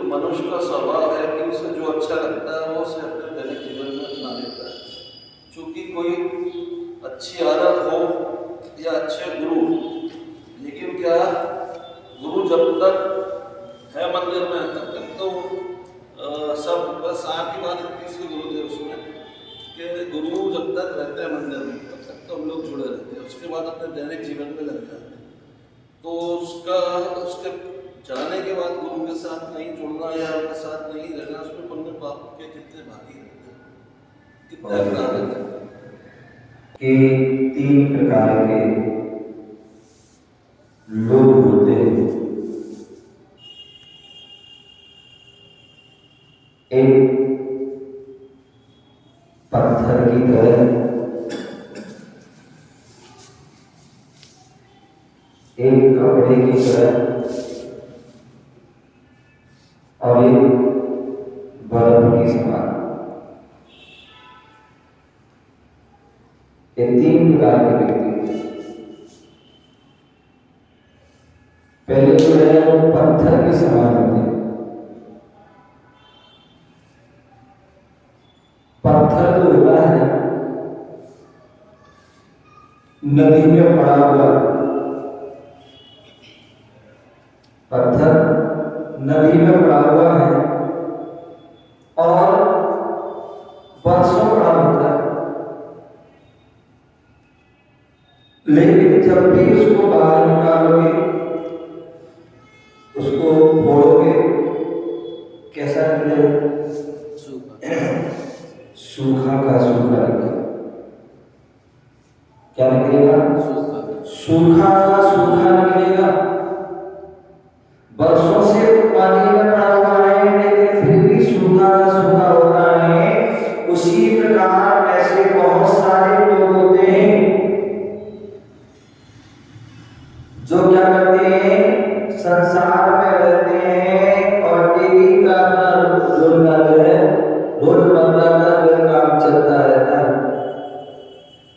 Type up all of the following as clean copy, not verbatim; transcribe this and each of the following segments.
मनुष्य का स्वभाव है कि उसे जो अच्छा लगता है वो उसे अपने दैनिक जीवन में अपना लेता है। चूंकि कोई अच्छी आदत हो या अच्छे गुरु, लेकिन क्या गुरु जब तक है मंदिर में तब तक तो सब बस आपकी बात इतनी सी गुरुदेव उसमें कि गुरु जब तक रहते हैं मंदिर में तब तक तो हम लोग जुड़े रहते हैं, उसके बाद अपने दैनिक जीवन में लग जाते हैं। तो उसके जाने के बाद गुरु के साथ नहीं जुड़ना या उनके साथ नहीं रहना, उसमें पुण्य पाप के कितने भागी रहते हैं, कितने अपराध रहते हैं। कि 3 प्रकार के लोग होते हैं। एक पत्थर की तरह, एक कपड़े की तरह और एक बर्फ की समान। ये 3 प्रकार के व्यक्ति। पहले जो है वो पत्थर के समान होते हैं। पत्थर जो होता है नदी में पड़ा हुआ, पत्थर नदी में पड़ा हुआ है और बरसों पड़ा होता है, लेकिन जब भी उसको बाहर निकालोगे, उसको फोड़ोगे, कैसा निकलेगा? सूखा का सूखा निकलेगा। क्या निकलेगा? सूखा का सूखा निकलेगा। बरसों से पानी में पड़ा हुआ है लेकिन फिर भी सूखा का सूखा होता है। उसी प्रकार ऐसे बहुत सारे लोग होते हैं जो क्या करते हैं, संसार में रहते हैं और डेली का रोजमर्रा का काम चलता रहता है,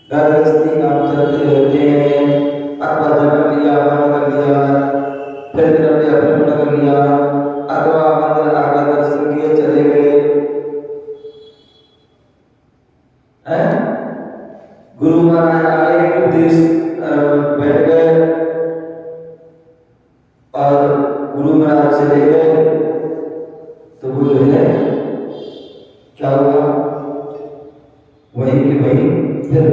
घर गृहस्थी काम चलते रहते हैं। अथवा जन्म लिया, मरण कर लिया, फिर जन्म लिया, फिर मरण कर लिया, अथवा मंदिर आकर दर्शन किए चले गए हैं। गुरु महाराज आए, उपदेश बैठ गए और गुरु महाराज चले गए, तो वो जो है क्या हुआ, वहीं के वहीं फिर।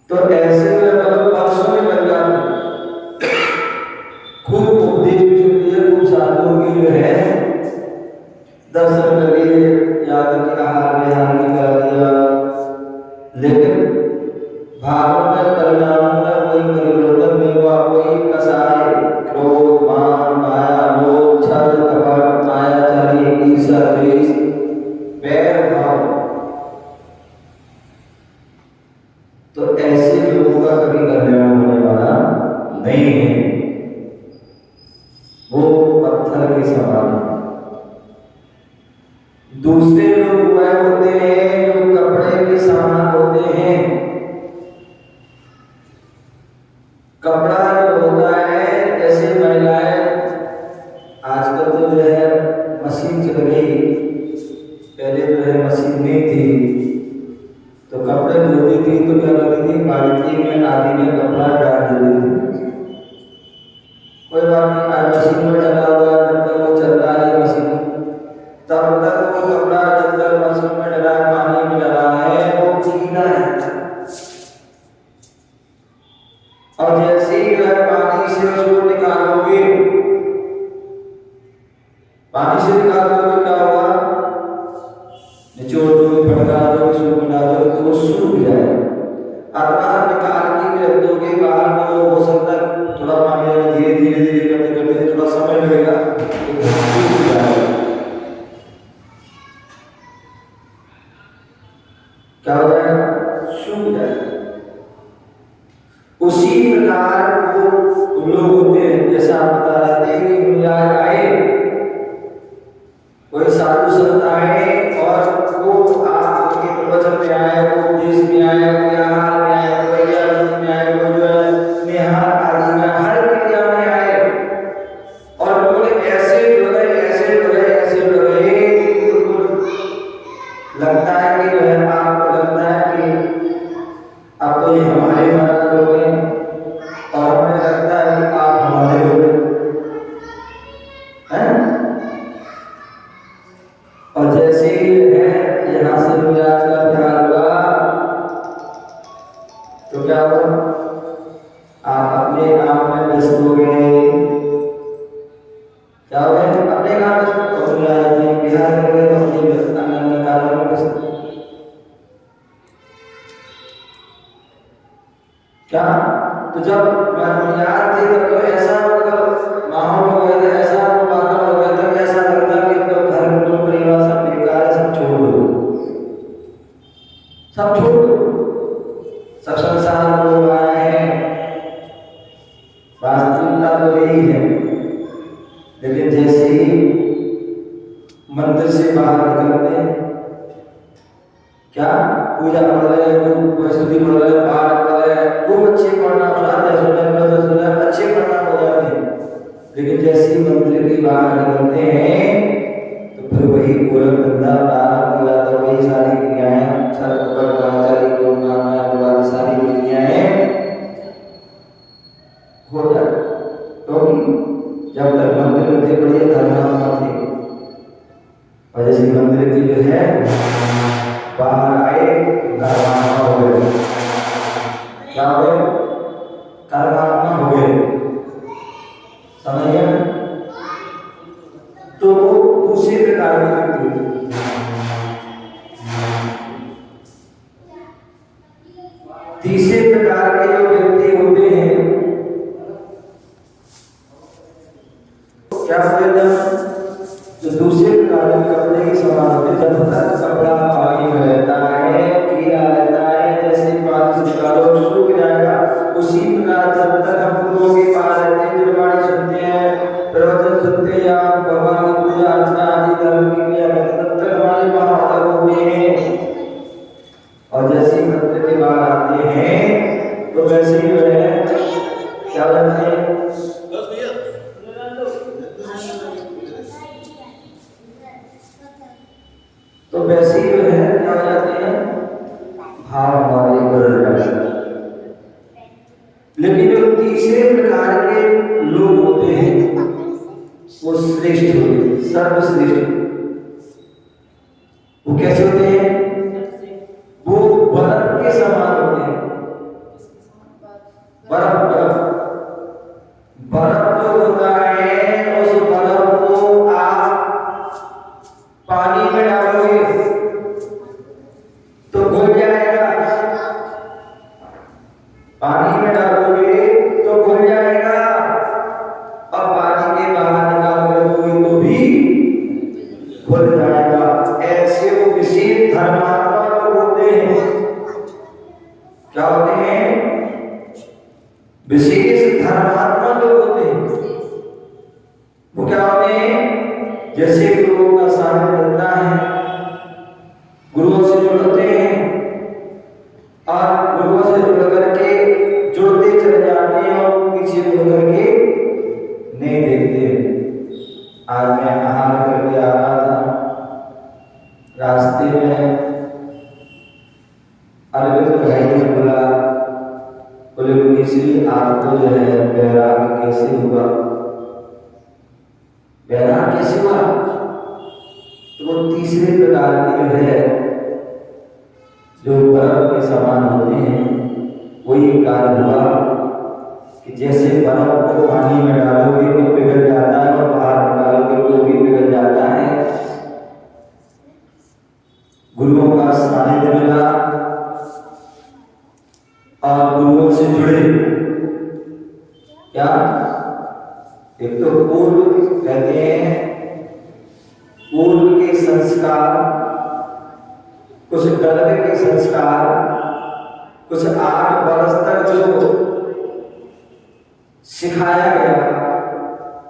तो ऐसे में मतलब परसों में लग जाते। खूब उपदेश भी सुन लिए, खूब साधुओं की जो है दर्शन कर लिए, यहाँ तक आहार विहार भी कर दिया, लेकिन भावों में परिणामों में कोई परिवर्तन नहीं हुआ। कोई कसाय, क्रोध, मान, माया, लोभ, छल, कपट, मायाचारी, ईर्ष्या, द्वेष, बैर भाव, तो ऐसे लोगों का कभी कल्याण होने वाला नहीं है। वो पत्थर के समान है। दूसरे लोग वह होते हैं जो कपड़े के समान होते हैं। कपड़ा जो होता है, जैसे महिलाएं आजकल तो जो है मशीन चल गई, पहले जो है मशीन नहीं थी, तो कपड़े धोती थी तो क्या करती थी, बाल्टी में आदि में कपड़ा डाल देती थी। कोई बात नहीं, आज मशीन में डला हुआ है, जब तक वो चल रहा है मशीन, तब तक वो कपड़ा जब तक मशीन में डला, पानी में डला है, वो गीला है। और जैसे ही जो है पानी से उसको निकालोगे, पानी से निकालोगे क्या होगा, निचोड़ दोगे, फटका दोगे, सूख मिला दोगे तो वो सूख जाएगा। अथवा निकाल के रख दोगे बाहर, तो हो सकता है थोड़ा पानी धीरे धीरे धीरे करते करते थोड़ा समय लगेगा, सूख जाएगा। क्या हो जाएगा? सूख जाएगा। उसी प्रकार वो लोग होते हैं, जैसा आप बता रहे थे कि गुंजाइश आए, कोई साधु संत आए और वो आपके प्रवचन में आए, वो उपदेश में आए, कोई आहार में आए, कोई यज्ञ में आए, कोई जो है निहार आदि में हर क्रिया में आए और तो यही है, लेकिन जैसे ही मंदिर से बाहर निकलते हैं, क्या पूजा पढ़ रहे हैं, खूब स्तुति पढ़ रहे हैं, पाठ कर रहे हैं, खूब अच्छे परिणाम, स्वाध्याय सुने, अच्छे परिणाम हो जाते हैं। लेकिन जैसे ही मंदिर के बाहर निकलते हैं तो फिर वही गोरख धंधा प्रारंभ हो जाता है, वही सारी क्रियाएं, सारी क्रियाएं हो जाती। क्योंकि जब तक मंदिर में थे बढ़िया धर्मात्मा थे, और जैसे मंदिर की जो है बाहर आए धर्मात्मा हो गए। क्या हो गए? धर्मात्मा हो गए। समझ गए? तो दूसरे प्रकार के व्यक्ति, तीसरे प्रकार के जो व्यक्ति होते हैं, क्या होते हैं? जो दूसरे प्रकार के कपड़े के समान होते हैं। जब तक कपड़ा पानी में रहता है, गीला रहता है, जैसे पानी से निकालो सूख जाएगा, उसी प्रकार जब तक हम गुरुओं के पास रहते हैं, निर्वाणी सुनते हैं, प्रवचन सुनते हैं या भगवान की पूजा अर्चना आदि धर्म की क्रिया में, तब तक हमारे वहां अलग होते हैं। और जैसे ही मंदिर के बाहर आते हैं तो वैसे ही जो है क्या करते हैं? तो वैसे ही जो है क्या हो जाते हैं? भाव हमारे बदल जाते हैं। लेकिन जो तीसरे प्रकार के लोग होते हैं वो श्रेष्ठ होते हैं, सर्वश्रेष्ठ। वो कैसे होते हैं? वो बर्फ के समान होते हैं। बर्फ जो होता है, उस बर्फ को आप पानी में डालोगे तो घुल जाएगा, पानी में डालोगे तो घुल जाएगा, और पानी के बाहर निकालोगे तो भी घुल जाएगा। ऐसे वो विशेष धर्मात्मा लोग होते हैं। क्या होते हैं? विशेष धर्मात्मा लोग होते हैं। वो क्या होते हैं? जैसे गुरुओं का सानिध्य मिलता है, गुरुओं से जुड़ते हैं, और गुरुओं से जुड़ करके जुड़ते चले जाते हैं, और पीछे मुड़ करके नहीं देखते। आज मैं आहार करके आ रहा था, रास्ते में अरविंद भाई ने बोला, बोले मुनीश्री आपको जो है वैराग कैसे हुआ? वैराग कैसे हुआ? तो वो तीसरे प्रकार की जो है, जो बर्फ के समान होते हैं, वो ये कार्य हुआ कि जैसे बर्फ को पानी में डालोगे तो पिघल जाता है, और बाहर निकालोगे तो भी पिघल जाता है। गुरुओं का सानिध्य मिला और गुरुओं से जुड़े। क्या? एक तो पूर्व कहते हैं, पूर्व के संस्कार, कुछ गर्भ के संस्कार, कुछ 8 वर्ष तक जो सिखाया गया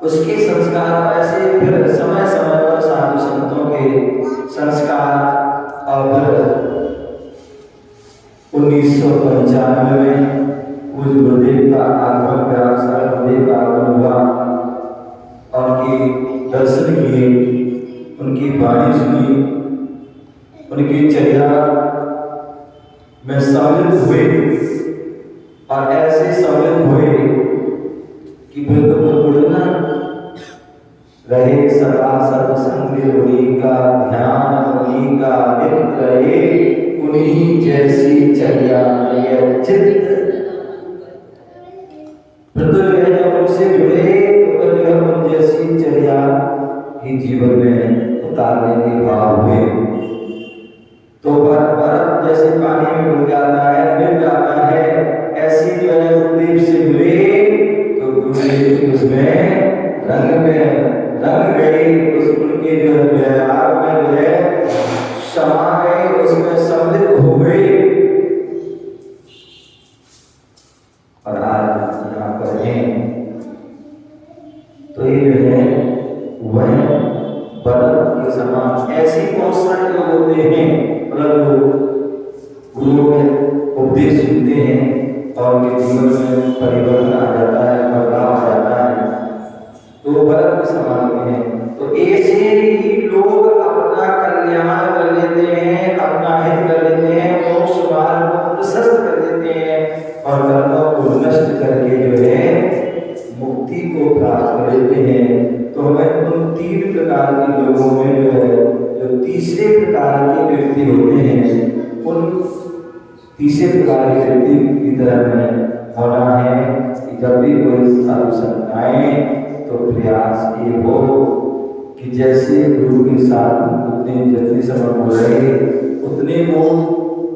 उसके संस्कार, ऐसे फिर समय समय पर साधु संतों के संस्कार। और 1995 में उस गुरुदेव का आगमन, गुरुदेव का आगमन हुआ, और उनके दर्शन किए, उनकी वाणी सुनी, उनकी चर्या में सम्मिलित हुए, और ऐसे सम्मिलित हुए कि फिर तो बोलना रहे सदा सर्वसंग मुनि का ध्यान, मुनि का नित्य रहे, उन्हीं जैसी चर्या चित्त। फिर तो जो है जब उनसे जुड़े तो फिर उन जैसी चर्या ही जीवन में उतारने के भाव हुए। तो बर्फ जैसे पानी में घुल जाता है, मिल जाता है, ऐसी जो है गुरुदेव से मिले तो गुरुदेव उसमें रंग में रंग गई, उस उनके जो है व्यवहार में जो है समा गए, उसमें सम्मिलित हो गई। और आज यहाँ पर हैं तो ये जो है वह बर्फ के समान। ऐसे बहुत सारे लोग होते हैं, मतलब गुरुओं में उपदेश सुनते हैं और उनके जीवन में परिवर्तन आ जाता है, बदलाव आ जाता है, तो वो बर्फ के समान में है। तो ऐसे ही लोग अपना कल्याण कर लेते हैं, अपना हित कर लेते हैं, मोक्ष मार्ग को प्रशस्त कर देते हैं और कर्मों को नष्ट करके जो है मुक्ति को प्राप्त कर लेते हैं। तो हमें उन तीन प्रकार के लोगों में जो है, जो तीसरे प्रकार के व्यक्ति होते हैं, उन तीसरे प्रकार के व्यक्ति की तरह में होना है कि जब भी कोई साधु संत आए तो प्रयास ये हो कि जैसे गुरु के साथ उतने जितने समय हो रहे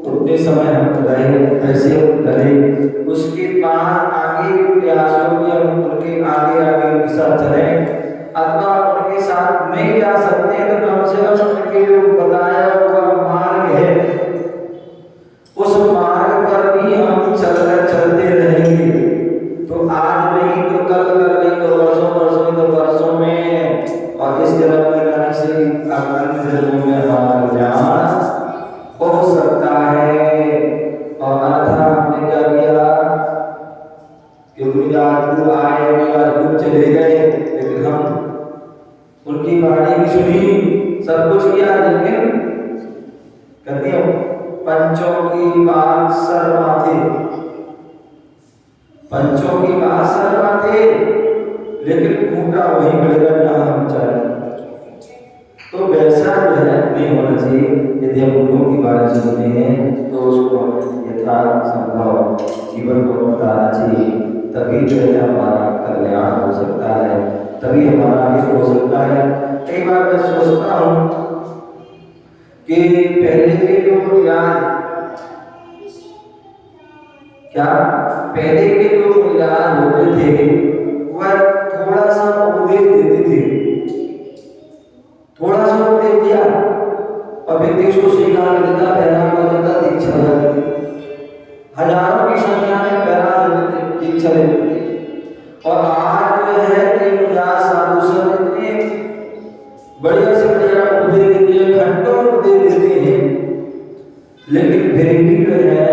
उतने समय हम रहे, वैसे हम करें। उसके बाद आगे के प्रयास हो कि हम उनके आगे आगे उनके साथ चलें, अथवा उनके साथ नहीं जा सकते हैं तो कम से कम उनके जो बताया हुआ मार्ग है उस मार्ग पर भी हम चलते रहेंगे। तो आज नहीं तो कल, कल नहीं तो वर्षों वर्षों, तो वर्षों में, और इस जन्म में रहने से अन्य जन्मों में हमारा कल्याण हो सकता है। और अन्यथा हमने क्या किया कि गुरु आए, गुरु चले गए, लेकिन हम उनकी वाणी भी सुनी, सब कुछ किया, लेकिन कहते हो पंचों की बात शर्माते, पंचों की बात शर्माते, लेकिन खूंटा वही मिलेगा जहाँ हम चाहें। तो वैसा जो है नहीं होना चाहिए। यदि हम गुरुओं की बात सुनते हैं तो उसको हमें यथार्थ संभव जीवन को बताना चाहिए, तभी जो है हमारा कल्याण हो सकता है, तभी हमारा हित हो सकता है। कई बार मैं सोचता हूँ कि पहले के जो ज्ञान, क्या पहले के जो ज्ञान होते थे वह थोड़ा सा उपदेश देते थे, थोड़ा सा उपदेश दिया और व्यक्ति उसको स्वीकार देता, पैराम हो जाता, दीक्षा हो जाती, हजारों की संख्या में पैराम दीक्षा लेते थे। और आज जो है कि साधु संत इतने बढ़िया से बढ़िया उपदेश देते हैं, घंटों उपदेश देते हैं, लेकिन फिर भी जो है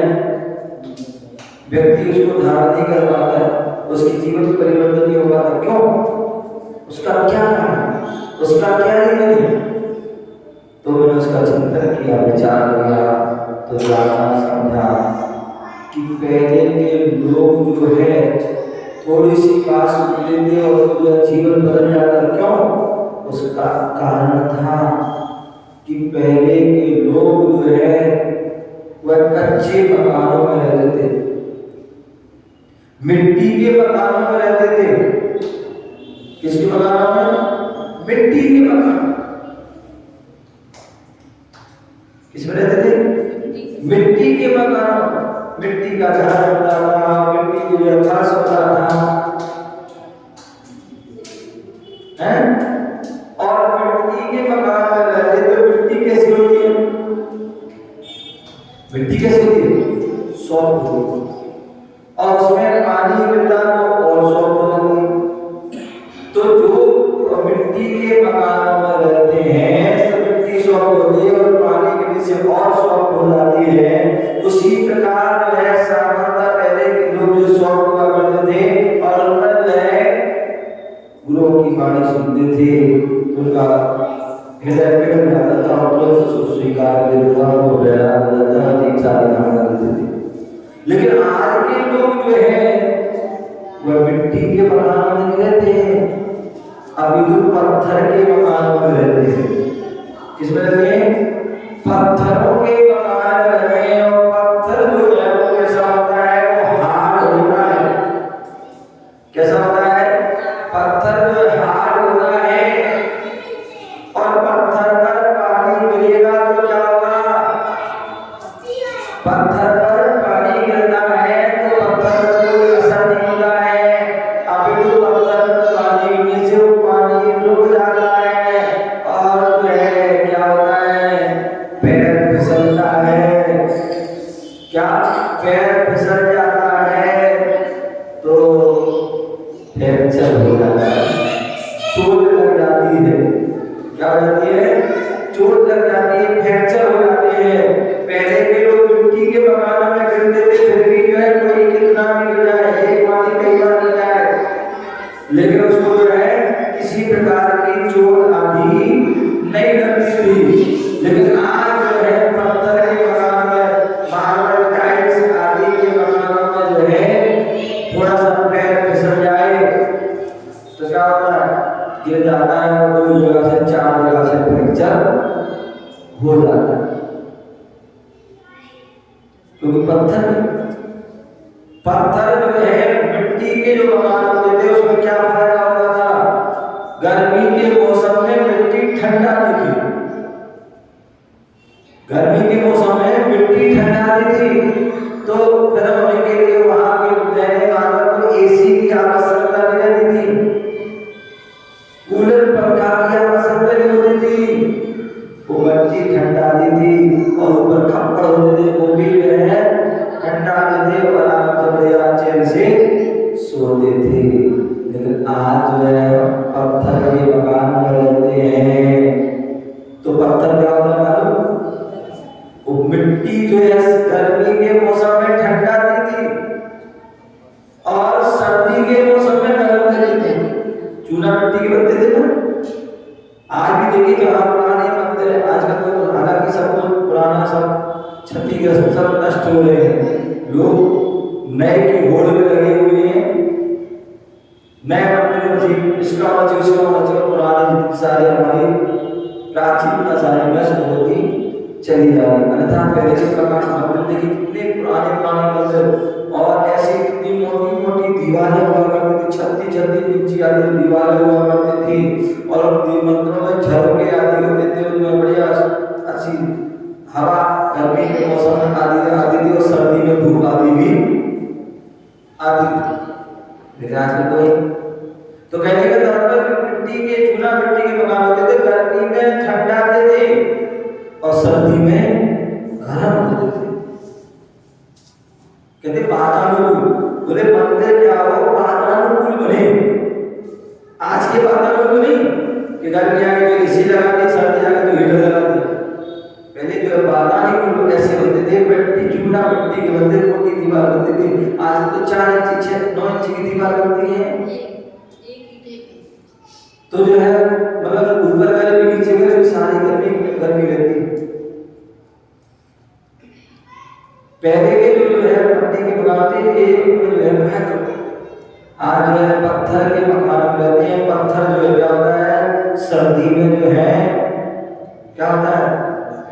व्यक्ति उसको धारण नहीं कर पाता है, उसके जीवन में परिवर्तन नहीं हो पाता। क्यों? उसका क्या कारण, उसका क्या रीजन? तो मैंने उसका चिंतन किया, विचार किया, तो जाना समझा कि पहले के लोग जो है थोड़ी सी बात सुन लेते और उनका जीवन बदल जाता। क्यों? उसका कारण था कि पहले के लोग जो है वह कच्चे मकानों में रहते थे, मिट्टी के मकानों में रहते थे। किसके मकानों में? मिट्टी के मकान। किसमें रहते थे? मिट्टी के मकानों। मिट्टी का घर होता था, मिट्टी के फर्श होता था, हैं? और मिट्टी के मकान में रहते तो मिट्टी कैसी होती है? मिट्टी कैसी होती है? सॉफ्ट होती है, और उसमें पानी गिरता तो और सॉफ्ट हो जाती। तो जो मिट्टी के मकानों में रहते हैं तो मिट्टी सॉफ्ट होती है और पानी गिरने से और सॉफ्ट हो जाती है। उसी प्रकार जो है सामान्य पहले के लोग जो सॉफ्ट हुआ करते थे और उनका जो है गुरुओं की वाणी सुनते थे, उनका हृदय पिघल जाता था और तुरंत उसको स्वीकार कर लेता था, वो बहरा हो जाता था, दीक्षा ग्रहण कर लेते थे। लेकिन आज के लोग जो है वह मिट्टी के मकानों में रहते हैं, अभी तो पत्थर के मकानों में रहते हैं। किसमें रहते हैं? पत्थरों के मकान में रहते हैं। और पत्थर जो है वो कैसा होता है? वो हार्ड होता है। कैसा होता है? पत्थर जो हार्ड होता है, और पत्थर पर पानी गिरेगा तो क्या होगा? पत्थर पर पानी गिरता है तो पत्थर पर कोई असर नहीं होता है। अभी तो पत्थर पर पानी गिरने से वो पानी रुक जाता है और जो है क्या होता है? चोट लग जाती है। क्या हो जाती है? चोट लग जाती है, फ्रैक्चर हो जाते हैं। पहले के लोग मिट्टी के मकानों में गिरते थे, फिर भी जो है कोई कितना भी गिर जाए, एक बार कई बार गिर जाए, लेकिन उसको जो है किसी प्रकार की चोट आदि नहीं लगती थी। लेकिन आज जो है पत्थर के मकान में, मार्बल टाइल्स आदि के मकानों में जो है थोड़ा सा पैर फिसल जाए तो क्या होता है? गिर जाता है और 2 जगह से 4 जगह से फ्रैक्चर हो जाता है। क्योंकि पत्थर जो है मिट्टी के जो मकान होते थे उसमें क्या फायदा होता था? गर्मी के मौसम में मिट्टी ठंडा थी, गर्मी के मौसम में मिट्टी ठंडा थी, तो गर्म होने के लिए वहां के रहने वालों को एसी की आवश्यकता नहीं रहती थी, कूलर पंखा की आवश्यकता नहीं होती थी, वो मिट्टी ठंडा थी और ऊपर खप्पड़ होते थे, वो भी जो है ठंडा देते और आराम से बढ़िया चैन से सोते थे। लेकिन आज जो है पत्थर के मकान में रहते हैं तो पत्थर क्या होता है मालूम? वो मिट्टी जो है गर्मी के मौसम में ठंडा देती और सर्दी के मौसम में गर्म देती थी। चूना मिट्टी के बनते थे ना। आज भी देखिए जहाँ पुराने मंदिर है, आजकल तो हालांकि सब कुछ पुराना सब क्षतिग्रस्त सब नष्ट हो रहे हैं, लोग नए की होड़ में लगे हुए हैं, नए मंदिर में इसका होना चाहिए पुराने जितनी सारी हमारी प्राचीन सारी नष्ट होती चली जा रही। अन्यथा पहले के प्रकार मंदिर देखिए कितने पुराने मंदिर और ऐसी इतनी मोटी मोटी दीवारें हुआ करती थी, 36 इंची आदि दीवारें हुआ करती थी और मंदिरों में झरोखे आदि होते थे, उनमें बढ़िया अच्छी हवा गर्मी के मौसम में आदि थी और सर्दी में धूप आदि भी आती थी। लेकिन आजकल कोई तो कहने का तात्पर्य मिट्टी के चूना मिट्टी के मकान होते थे, गर्मी में ठंडा आते थे और सर्दी में गर्म होते थे। कहते वातानुकूल, बोले मंदिर क्या हो वातानुकूल बने। आज के वातानुकूल नहीं कि गर्मी आ गई तो एसी लगा दी, सर्दी आ गई तो हीटर लगा दी। पहले जो वातानुकूल ऐसे होते थे, मिट्टी चूना मिट्टी के बनते, मोटी दीवार बनती थी। आज तो 4 इंची 9 इंची की दीवार बनती है, तो जो है मतलब ऊपर गर्मी नीचे गर्मी सारी गर्मी रहती है। पहले के जो है मिट्टी के मकान थे एक जो है महत्व, आज जो है पत्थर के मकान में रहते हैं। पत्थर जो है क्या होता है? सर्दी में जो है क्या होता है?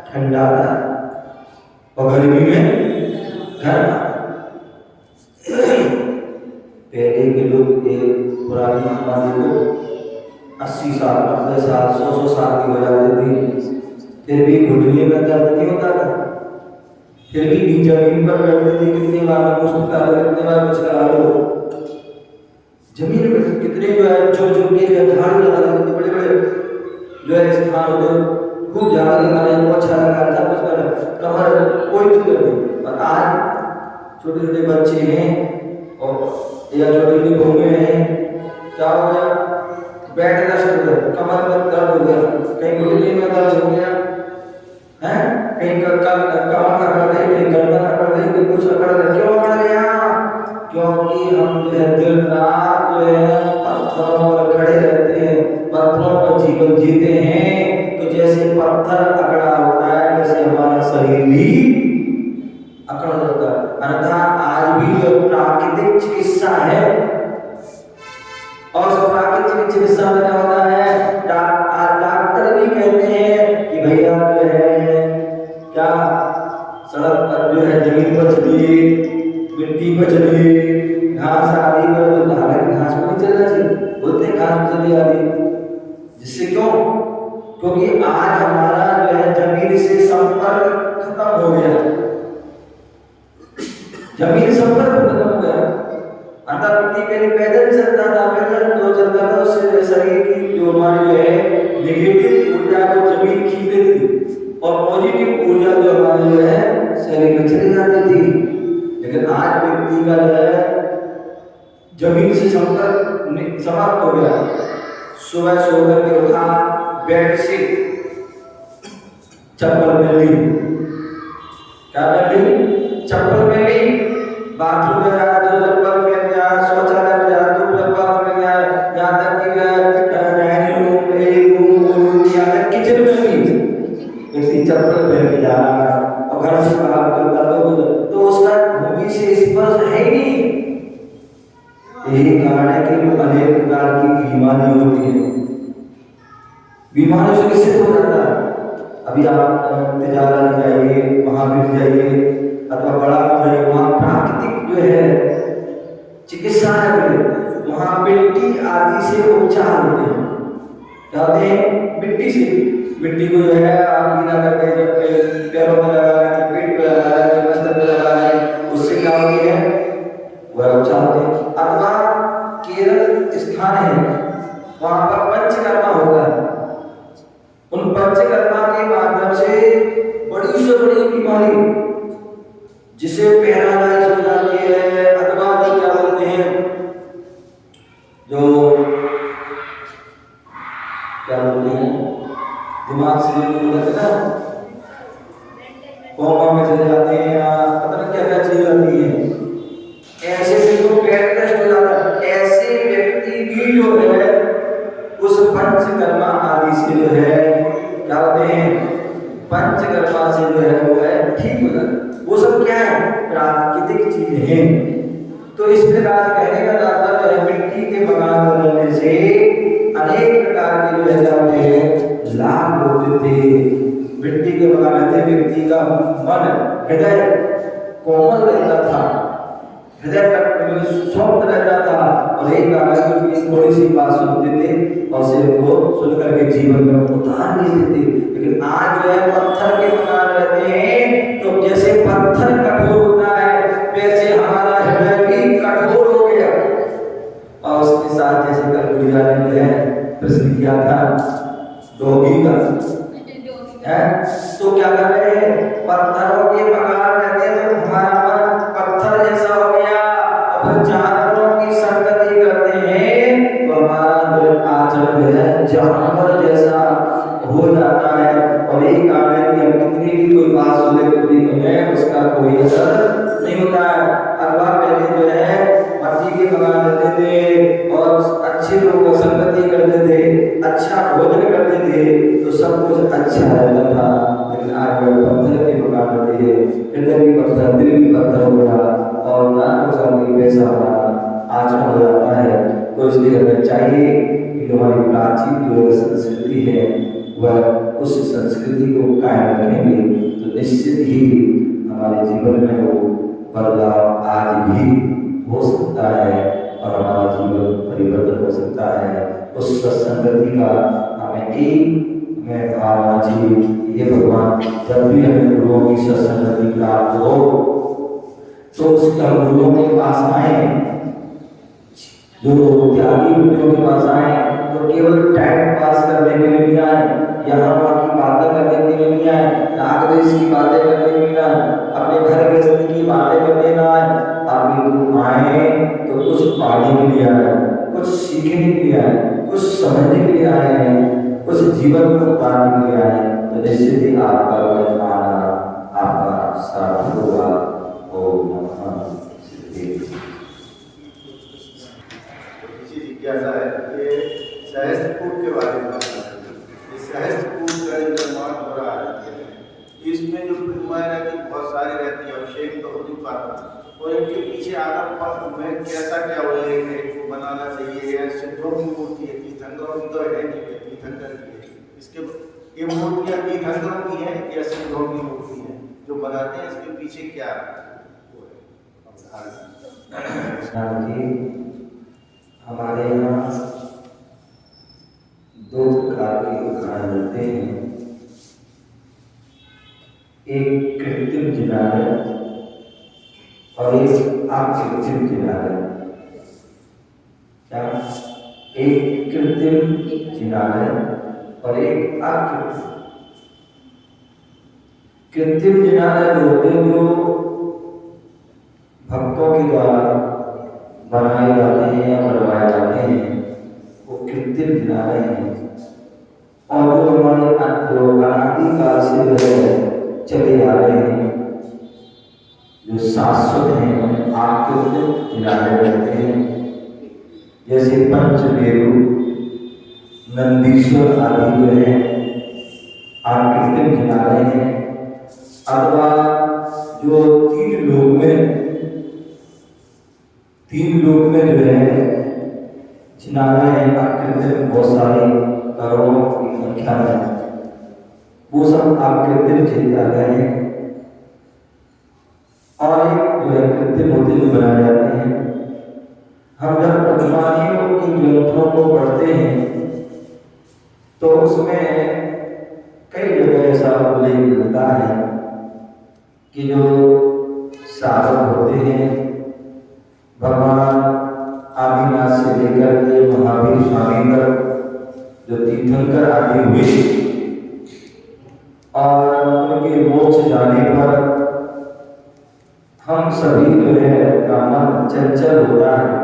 ठंडा आता है और गर्मी में गर्म आता है। पहले के लोग एक पुरानी जमाने को 80 साल 90 साल 100 साल की हो जाती थी, फिर भी घुटने में दर्द नहीं होता था, फिर भी जमीन पर बैठते थे। कितने बार मुश्किल कितने बार मुश्किल जमीन पर कितने जो है जो के जो है झाड़ लगा देते, बड़े बड़े जो है स्थान होते खूब झाड़ लगाने को अच्छा लगा था, कुछ कमर कोई दिक्कत नहीं। और आज छोटे छोटे बच्चे हैं और या छोटे छोटे घूमे हैं, क्या हो गया? बैठ नष्ट हो गया, कमर में दर्द हो गया, कहीं घुटने में दर्द हो गया है, कहीं कमर अकड़ गई, कहीं गर्दन अकड़ गई, कहीं कुछ अकड़ गया। क्यों अकड़ गया? क्योंकि हम जो है दिन रात जो है पत्थरों पर खड़े रहते हैं, पत्थरों पर जीवन जीते हैं। तो जैसे पत्थर अकड़ा होता है वैसे हमारा शरीर भी अकड़ होता है। अन्यथा आज भी जो प्राकृतिक चिकित्सा है और उस प्राकृतिक चिकित्सा में क्या होता है? डॉक्टर भी कहते हैं कि भैया जो है क्या सड़क पर जो है जमीन पर चलिए, मिट्टी पर चलिए, घास आदि पर, तो हालांकि घास पर नहीं चलना चाहिए, बोलते हैं घास पर चलिए आदि। जिससे क्यों? क्योंकि आज हमारा जो है जमीन से संपर्क खत्म हो गया, जमीन संपर्क खत्म हो गया। अंदर व्यक्ति पहले पैदल चलता था, पैदल तो चलता था, उससे शरीर की जो हमारी जो है नेगेटिव ऊर्जा को जमीन खींच लेती थी और पॉजिटिव ऊर्जा जो हमारी जो है शरीर में चली जाती थी। लेकिन आज व्यक्ति का जो है जमीन से संपर्क समाप्त हो गया, सुबह सो करके उठा, बेड से चप्पल पहन ली, क्या पहन ली? चप्पल पहन ली। बाथरूम में जाया तो चप्पल पहन गया, शौचालय में जाया तो चप्पल पहन गया, यहाँ तक कि डाइनिंग रूम में, यहाँ तक किचन में भी इसी चप्पल पहन के जा रहा है और घर से बाहर निकलता तो उसका भूमि से स्पर्श है ही नहीं। यही कारण है कि अनेक प्रकार की बीमारी होती है। बीमारी से किससे हो जाता है? अभी आप तिजारत जाइए, महावीर जाइए अथवा बड़ा जाइए, वहाँ प्राकृतिक जो है चिकित्सा है, वहाँ मिट्टी आदि से उपचार होते हैं। क्या होते हैं? मिट्टी से। मिट्टी को जो है आप गीला करके जब पैरों में लगा रहे हैं, पेट पे लगा रहे हैं, मस्तक पे लगा रहे हैं, उससे क्या होती है? वह उपचार होते हैं। अथवा केरल स्थान है, वहाँ पर पंचकर्मा होता है। उन पंचकर्मा के माध्यम से बड़ी से बड़ी बीमारी जिसे पैरालाइज हो जाती है, अथवा जो क्या बोलते हैं, जो क्या बोलते हैं, दिमाग से जो बोलते हैं ना, कोमा में चले जाते हैं या पता नहीं क्या क्या चीज होती है, ऐसे भी तो पेट टेस्ट हो जाता है। ऐसे व्यक्ति भी जो है उस पंचकर्मा आदि से जो है क्या होते हैं, पंचकर्मा से जो है वो है ठीक हो जाता है। वो सब क्या है? प्राकृतिक चीज है। तो इस प्रकार कहने का तात्पर्य है मिट्टी के मकान बनाने से अनेक प्रकार के जो है जाते हैं लाभ होते थे। मिट्टी के मकान में व्यक्ति का मन हृदय कोमल रहता था, हृदय तक सॉफ्ट रहता था और एक कारण की थोड़ी सी बात सुनते थे और उसे वो सुन करके जीवन में उतार लेते थे। लेकिन आज जो है पत्थर के मकान रहते हैं, तो जैसे पत्थर कठोर होता है वैसे हमारा हृदय भी कठोर हो गया। और उसके साथ जैसे कल गुड़िया ने जो है प्रश्न किया था डॉगी का है, तो क्या कर रहे हैं? पत्थरों के मकान रहते हैं तो हमारा मन पत्थर जैसा हो गया। और जानवरों की संगति करते हैं तो हमारा जो आचरण जो है जानवर जैसा हो जाता है। और यही कारण है कि हम कितनी भी कोई बात सुने तो भी हमें उसका कोई असर नहीं होता है। अथवा पहले जो है मट्टी के मकान रहते थे और अच्छे लोगों की संगति करते थे, अच्छा भोजन करते थे तो सब कुछ अच्छा रहता था। लेकिन आज पत्थर के मकान रहते हैं, हृदय भी पत्थर, दिल भी पत्थर हो गया और ना तो पैसा हमारा आचरण हो जाता है। तो इसलिए हमें चाहिए कि हमारी प्राचीन जो संस्कृति है वह उस संस्कृति को कायम रखेंगे तो निश्चित ही हमारे जीवन में वो बदलाव आज भी हो सकता है और हमारा जीवन परिवर्तन हो सकता है। उस संस्कृति का हमें एक में भावना चाहिए। ये भगवान जब भी हमें गुरुओं की सत्संगति प्राप्त हो तो उसका गुरुओं के पास आए, जो त्यागी बुद्धियों के पास आए तो केवल टाइम पास करने के लिए नहीं आए, यहाँ वहाँ की बातें करने के लिए नहीं आए, नाग देश की बातें करने के लिए नहीं आए, अपने घर गृहस्थी की बातें करने ना आए। अभी तुम आए तो कुछ पाने के लिए आए, कुछ सीखने के लिए आए, कुछ समझने के लिए आए हैं, कुछ जीवन में उतारने के लिए आए। तो निश्चित ही आपका आना आपका सार्थक होगा। ओम नमः शिवाय। जिज्ञासा है कि सहस्त्रकूट के बारे में बात करें। इस सहस्त्रकूट का निर्माण हो रहा है, इसमें जो प्रतिमाएं रहती बहुत सारी रहती है, अभिषेक तो हो नहीं पाता और इनके पीछे आदम में कैसा क्या हो को बनाना चाहिए। या सिद्धों की मूर्ति है, तीर्थंकरों की तो है नहीं, तीर्थंकर की है। इसके ये मूर्तियाँ तीर्थंकरों की हैं या सिद्धों की मूर्ति है जो बनाते हैं, इसके पीछे क्या हमारे यहाँ दो प्रकार के उदाहरण मिलते हैं, एक कृत्रिम जिनालय और एक अकृत्रिम जिनालय। क्या? एक कृत्रिम जिनालय और एक अकृत्रिम। कृत्रिम जिनालय होते जो भक्तों के द्वारा बनाए जाते हैं या बनवाए जाते हैं, वो कृत्रिम गिना रहे हैं। और जो हमारे अनादिकाल से जो है चले आ रहे हैं, जो शाश्वत हैं, उन्हें आकृतिम गिनाने रहते हैं। जैसे पंचमेरु, नंदीश्वर आदि जो है आकृतिम गिना रहे हैं। अथवा जो तीन लोक में जो है जिना रहे हैं आकृतिम, बहुत सारे करोड़ों की संख्या में, वो सब आकृतिम चले जा रहे हैं। और एक जो है कृत्रिम होते हुए बनाए जाते हैं। हम जब प्रतिमानियों की ग्रंथों को पढ़ते हैं तो उसमें कई जगह ऐसा उल्लेख मिलता है कि जो साधक होते हैं, भगवान आदिनाथ से लेकर के महावीर स्वामी तक जो तीर्थंकर आदि हुए, और उनके मोक्ष जाने पर हम सभी जो है का मन चंचल होता है,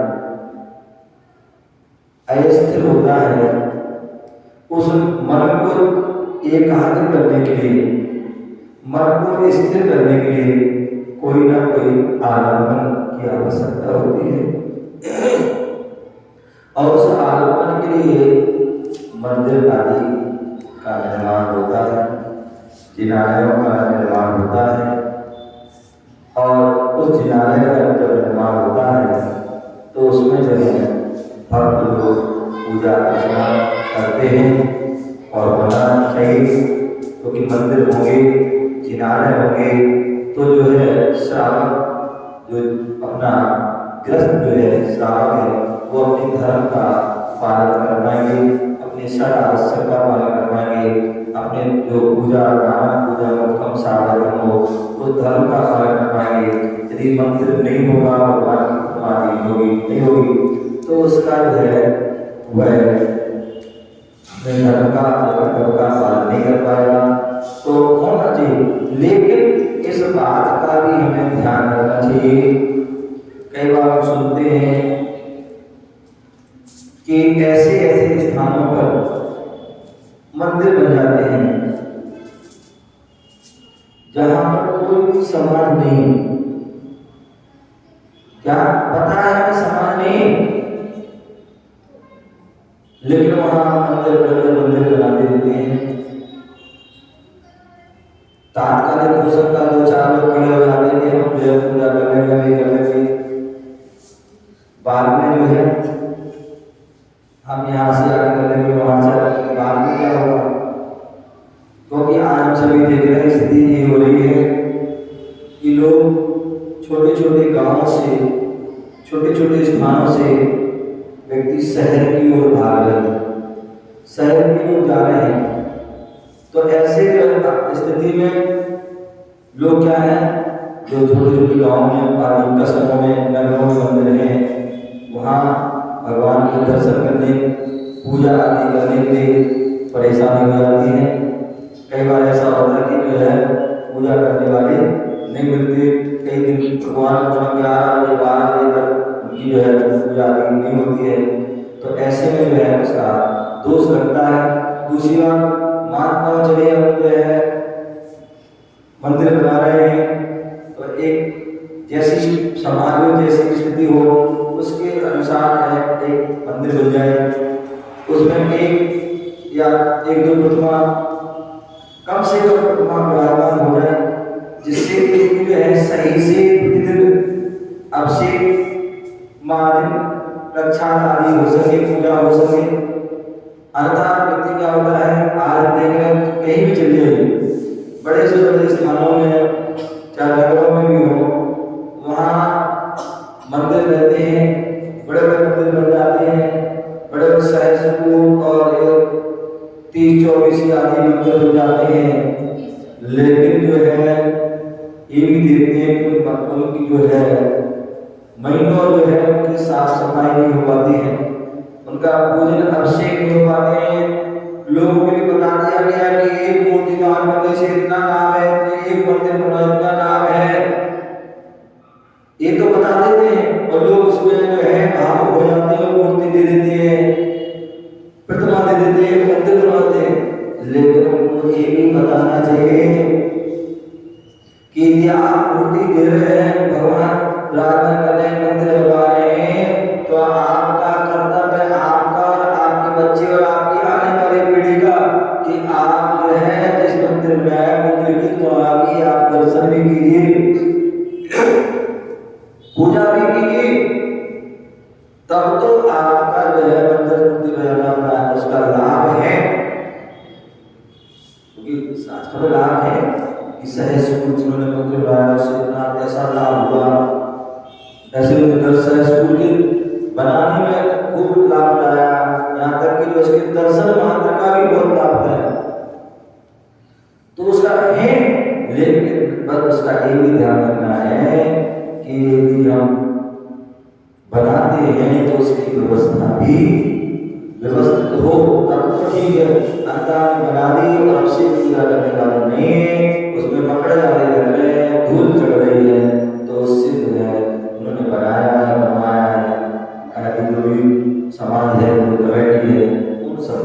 अस्थिर होता है। उस मन को एकाग्र करने के लिए, मन को स्थिर करने के लिए कोई ना कोई आलम्बन की आवश्यकता होती है। और उस आलम्बन के लिए मंदिर आदि का निर्माण होता है, जिनालयों का निर्माण होता है। और उस जिनालय का जब निर्माण होता है तो उसमें जो है भक्त लोग पूजा अर्चना करते हैं। और होना चाहिए, क्योंकि मंदिर होंगे, जिनालय होंगे तो जो है श्रावक जो अपना ग्रस्त जो है श्रावक है, वो अपने धर्म का पालन कर पाएंगे, अपने षड आवश्यक का पालन कर पाएंगे, अपने जो पूजा मुख्यम साधन हो उस धर्म का पालन कर पाएंगे। यदि मंदिर नहीं होगा, भगवान की प्रतिमा नहीं होगी तो उसका जो है वह अपने धर्म का पालन नहीं कर पाएगा। तो होना चाहिए, लेकिन इस बात का भी हमें ध्यान रखना चाहिए। कई बार हम सुनते हैं कि ऐसे ऐसे स्थानों पर मंदिर बन जाते हैं जहां पर कोई समाज नहीं। क्या पता है हमें समाज नहीं, लेकिन वहां मंदिर बना देते हैं। तात्कालिक हो सकता, दो चार लोग खड़े हो जाते हैं, हम जो है पूजा करने बाद में जो है हम यहाँ से आगे कर लेंगे, वहां से आगे, बाद में क्या होगा? क्योंकि आज हम सभी देख रहे हैं, स्थिति ये हो रही है कि लोग छोटे छोटे गांवों से, छोटे छोटे स्थानों से व्यक्ति शहर की ओर भाग रहे हैं, शहर की ओर जा रहे हैं। तो ऐसे स्थिति में लोग क्या है, जो छोटे छोटे गाँव में, आदि कस्बों में, नगरों में मंदिर हैं, वहाँ भगवान के दर्शन करने, पूजा आदि करने के लिए परेशानी हो जाती है। कई बार ऐसा होता है कि जो है पूजा करने वाले नहीं मिलते, कई दिन भगवान को 11 बजे 12 बजे तक उनकी जो है पूजा आदि नहीं होती है। तो ऐसे में जो है उसका दोष लगता है। दूसरी बात, महात्मा चले हम जो है मंदिर बना रहे हैं, तो एक जैसी समाज में जैसी स्थिति हो उसके अनुसार एक मंदिर बन जाए, उसमें एक या एक दो प्रतिमा, कम से कम प्रतिमा विराजमान हो जाए, जिससे कि जो है सही से प्रतिदिन अभिषेक मार्जन रक्षा आदि हो सके, पूजा हो सके। अन्यथा व्यक्ति क्या होता है, आज देख रहे हैं कहीं भी चले जाइए, बड़े से बड़े स्थानों में, चाहे नगरों में भी हो, वहाँ मंदिर रहते हैं, बड़े बड़े मंदिर बन जाते हैं, बड़े बड़े सहस्त्रकूट और 30-24 आदि मंदिर हो जाते हैं। लेकिन जो है ये भी देखते हैं कि उनकी जो है महीनों जो है उनकी साफ सफाई नहीं हो पाती है, उनका पूजन अभिषेक नहीं हो पाते हैं। लोगों को भी बता दिया गया कि एक मूर्ति दान करने से इतना लाभ है, एक मंदिर बनाने इतना लाभ है, ये तो बता देते हैं, और लोग उसमें जो है भावुक हो जाते हैं, मूर्ति दे देते हैं। देते, मंदिर बनवाते, लेकिन उनको ये भी बताना चाहिए कि यदि आप मूर्ति दे रहे हैं, भगवान प्रार्थना कर रहे हैं, मंदिर बनवा रहे हैं, तो आपका कर्तव्य, आपका और आपके बच्चे और आपकी आने वाली पीढ़ी का, कि आप जो है जिस मंदिर में आए, मंदिर की तो आगे आप दर्शन भी कीजिए, पूजा भी कीजिए, तब तो आपका जो है मंदिर मूर्ति बनाना उसका लाभ है। क्योंकि शास्त्र में लाभ है कि सहज स्कूल जिन्होंने मंदिर बनाया उससे इतना ऐसा लाभ हुआ, ऐसे सहज स्कूल के बनाने में खूब लाभ लाया, यहाँ तक कि जो उसके दर्शन मात्र का भी बहुत लाभ है, तो उसका है। लेकिन बस उसका ये भी ध्यान रखना है कि यदि हम बनाते हैं तो उसकी व्यवस्था भी व्यवस्थित हो, तब तो ठीक है। अंदर में बना दी और आपसे पूजा करने वाला नहीं है, उसमें मकड़े आने लग रहे हैं, धूल चढ़ रही है, तो उससे जो है उन्होंने बनाया है, बनवाया है, आदि जो भी समाज है, जो कमेटी है, उन सब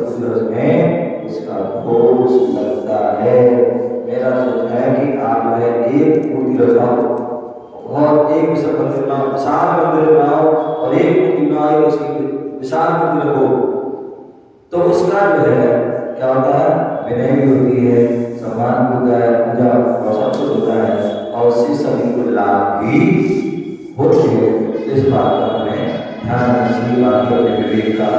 में उसका घोष लगता है। मेरा सोचना है कि आप जो है एक मूर्ति रखाओ और एक विशाल मंदिर बनाओ, विशाल मंदिर बनाओ और एक मूर्ति बनाओ, उसकी विशाल मूर्ति रखो, तो उसका जो है क्या होता है, विनय भी होती है, सम्मान होता है, पूजा और सब कुछ होता है, और उससे सभी को लाभ भी होते हैं। इस बात का हमें ध्यान रखना चाहिए, बाकी अपने विवेक का